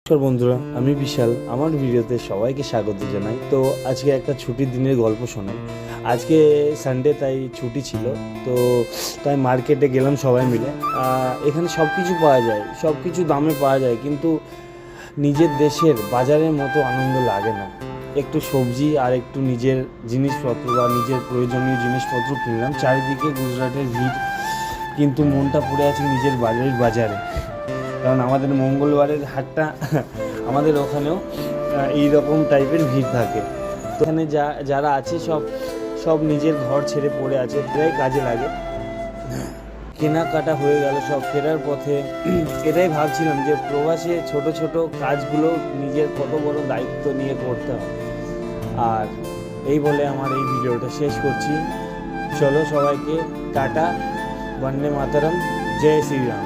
নমস্কার বন্ধুরা, আমি বিশাল। আমার ভিডিওতে সবাইকে স্বাগত জানাই। তো আজকে একটা ছুটির দিনের গল্প শোনাই। আজকে সানডে, তাই ছুটি ছিল। তো তাই মার্কেটে গেলাম সবাই মিলে। এখানে সব কিছু পাওয়া যায়, সব কিছু দামে পাওয়া যায়, কিন্তু নিজের দেশের বাজারের মতো আনন্দ লাগে না। একটু সবজি আর একটু নিজের জিনিসপত্র বা নিজের প্রয়োজনীয় জিনিসপত্র কিনলাম। চারিদিকে গুজরাটের ভিড়, কিন্তু মনটা পড়ে আছে নিজের বাড়ির বাজারে। কারণ আমাদের মঙ্গলবারের হাটটা আমাদের ওখানেও এই রকম টাইপের ভিড় থাকে। তো এখানে যারা আছে সব নিজের ঘর ছেড়ে পড়ে আছে, প্রায় কাজে লাগে। কেনাকাটা হয়ে গেল, সব ফেরার পথে এটাই ভাবছিলাম যে প্রবাসে ছোট ছোট কাজগুলো নিজের কত বড় দায়িত্ব নিয়ে করতে হয়। আর এই বলে আমার এই ভিডিওটা শেষ করছি। চলো সবাইকে টাটা, বন্দে মাতরম, জয় শ্রীরাম।